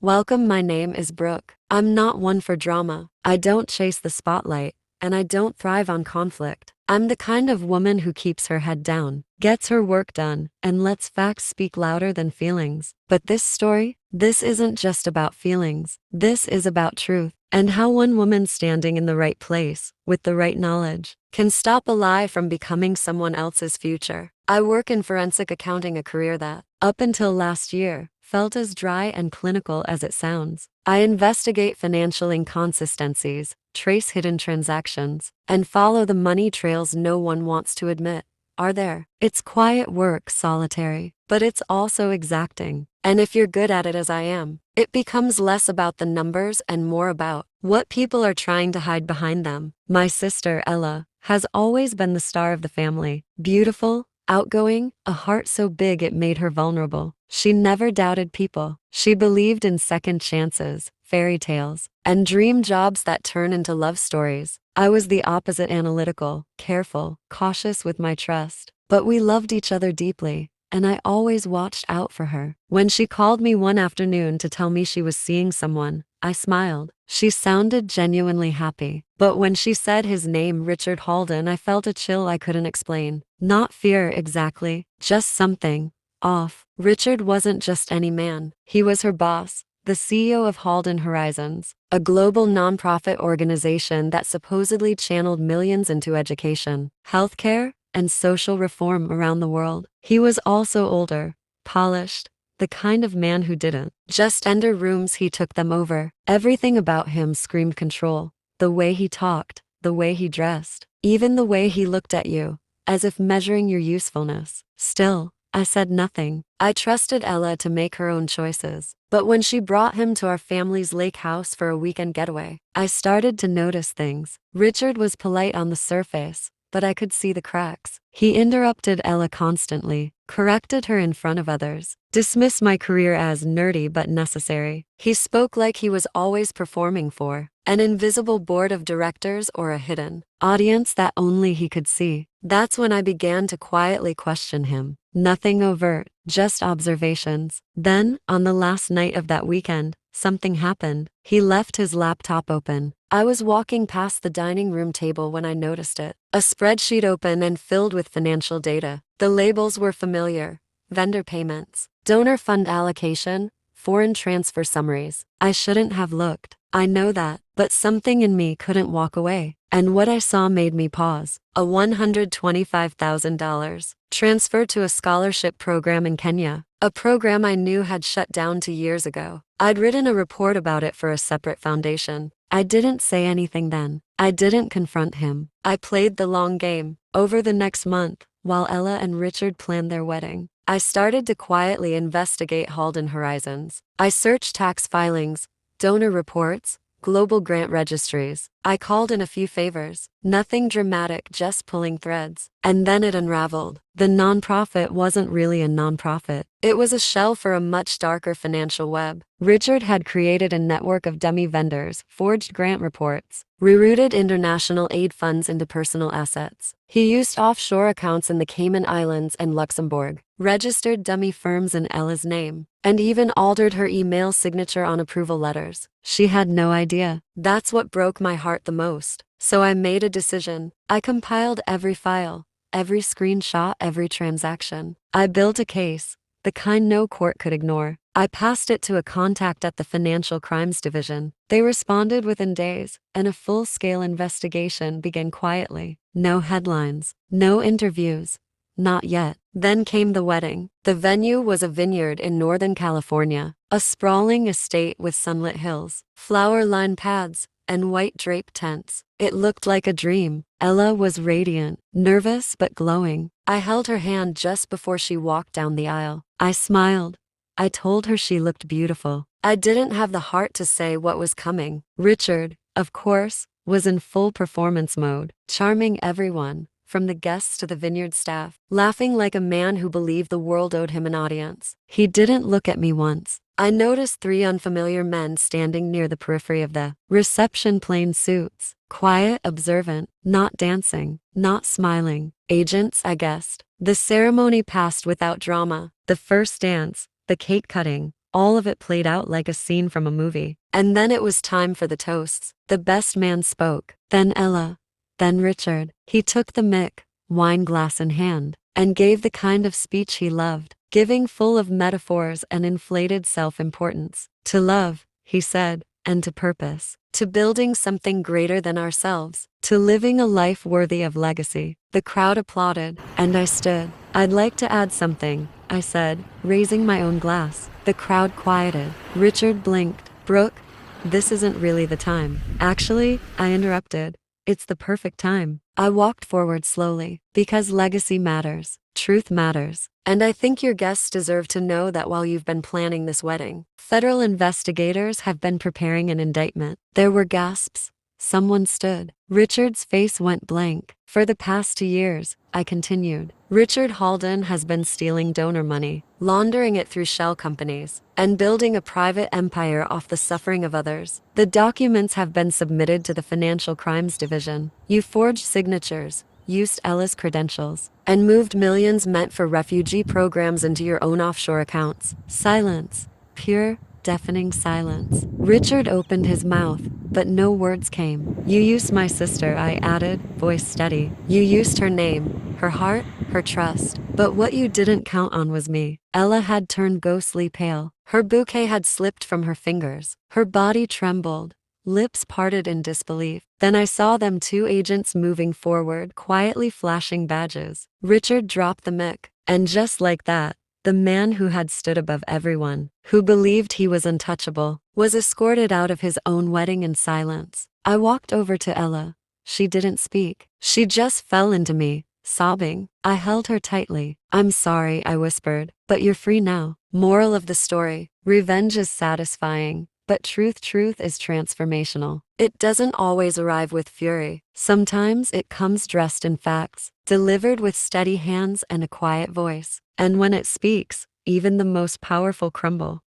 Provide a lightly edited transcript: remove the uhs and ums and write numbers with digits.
Welcome, my name is Brooke. I'm not one for drama. I don't chase the spotlight, and I don't thrive on conflict. I'm the kind of woman who keeps her head down, gets her work done, and lets facts speak louder than feelings. But this story, this isn't just about feelings. This is about truth, and how one woman standing in the right place, with the right knowledge, can stop a lie from becoming someone else's future. I work in forensic accounting, a career that, up until last year, felt as dry and clinical as it sounds. I investigate financial inconsistencies, trace hidden transactions, and follow the money trails no one wants to admit are there. It's quiet work, solitary, but it's also exacting. And if you're good at it as I am, it becomes less about the numbers and more about what people are trying to hide behind them. My sister, Ella, has always been the star of the family. Beautiful, outgoing, a heart so big it made her vulnerable. She never doubted people. She believed in second chances, fairy tales, and dream jobs that turn into love stories. I was the opposite, analytical, careful, cautious with my trust. But we loved each other deeply, and I always watched out for her. When she called me one afternoon to tell me she was seeing someone, I smiled. She sounded genuinely happy. But when she said his name, Richard Halden, I felt a chill I couldn't explain. Not fear exactly, just something off. Richard wasn't just any man. He was her boss, the CEO of Halden Horizons, a global nonprofit organization that supposedly channeled millions into education, healthcare, and social reform around the world. He was also older, polished, the kind of man who didn't just enter rooms, he took them over. Everything about him screamed control. The way he talked, the way he dressed, even the way he looked at you, as if measuring your usefulness. Still, I said nothing. I trusted Ella to make her own choices. But when she brought him to our family's lake house for a weekend getaway, I started to notice things. Richard was polite on the surface, but I could see the cracks. He interrupted Ella constantly, corrected her in front of others, dismissed my career as nerdy but necessary. He spoke like he was always performing for an invisible board of directors or a hidden audience that only he could see. That's when I began to quietly question him. Nothing overt, just observations. Then, on the last night of that weekend, something happened. He left his laptop open. I was walking past the dining room table when I noticed it. A spreadsheet open and filled with financial data. The labels were familiar. Vendor payments, donor fund allocation, foreign transfer summaries. I shouldn't have looked. I know that, but something in me couldn't walk away. And what I saw made me pause. A $125,000 transfer to a scholarship program in Kenya, a program I knew had shut down 2 years ago. I'd written a report about it for a separate foundation. I didn't say anything then. I didn't confront him. I played the long game. Over the next month, while Ella and Richard planned their wedding, I started to quietly investigate Halden Horizons. I searched tax filings, donor reports, global grant registries. I called in a few favors. Nothing dramatic, just pulling threads. And then it unraveled. The nonprofit wasn't really a nonprofit. It was a shell for a much darker financial web. Richard had created a network of dummy vendors, forged grant reports, rerouted international aid funds into personal assets. He used offshore accounts in the Cayman Islands and Luxembourg, registered dummy firms in Ella's name, and even altered her email signature on approval letters. She had no idea. That's what broke my heart the most. So I made a decision. I compiled every file, every screenshot, every transaction. I built a case, the kind no court could ignore. I passed it to a contact at the Financial Crimes Division. They responded within days, and a full-scale investigation began quietly. No headlines, no interviews. Not yet. Then came the wedding. The venue was a vineyard in Northern California, a sprawling estate with sunlit hills, flower-lined paths, and white draped tents. It looked like a dream. Ella was radiant, nervous but glowing. I held her hand just before she walked down the aisle. I smiled. I told her she looked beautiful. I didn't have the heart to say what was coming. Richard, of course, was in full performance mode, charming everyone, from the guests to the vineyard staff, laughing like a man who believed the world owed him an audience. He didn't look at me once. I noticed 3 unfamiliar men standing near the periphery of the reception, plain suits, quiet, observant, not dancing, not smiling. Agents, I guessed. The ceremony passed without drama. The first dance, the cake cutting, All of it played out like a scene from a movie. And then it was time for the toasts. The best man spoke, then Ella, then Richard. He took the mic, wine glass in hand, and gave the kind of speech he loved, giving full of metaphors and inflated self-importance. To love, he said, and to purpose, to building something greater than ourselves, to living a life worthy of legacy. The crowd applauded, and I stood. I'd like to add something, I said, raising my own glass. The crowd quieted. Richard blinked. Brooke, this isn't really the time. Actually, I interrupted. It's the perfect time. I walked forward slowly, because legacy matters, truth matters, and I think your guests deserve to know that while you've been planning this wedding, federal investigators have been preparing an indictment. There were gasps. Someone stood. Richard's face went blank. For the past 2 years, I continued, Richard Halden has been stealing donor money, laundering it through shell companies, and building a private empire off the suffering of others. The documents have been submitted to the Financial Crimes Division. You forged signatures, used Ella's credentials, and moved millions meant for refugee programs into your own offshore accounts. Silence. Pure, deafening silence. Richard opened his mouth, but no words came. You used my sister, I added, voice steady. You used her name, her heart, her trust. But what you didn't count on was me. Ella had turned ghostly pale. Her bouquet had slipped from her fingers. Her body trembled. Lips parted in disbelief. Then I saw them, 2 agents moving forward, quietly flashing badges. Richard dropped the mic, and just like that, the man who had stood above everyone, who believed he was untouchable, was escorted out of his own wedding in silence. I walked over to Ella. She didn't speak. She just fell into me, sobbing. I held her tightly. I'm sorry, I whispered, but you're free now. Moral of the story: revenge is satisfying, but truth is transformational. It doesn't always arrive with fury. Sometimes it comes dressed in facts, delivered with steady hands and a quiet voice. And when it speaks, even the most powerful crumble.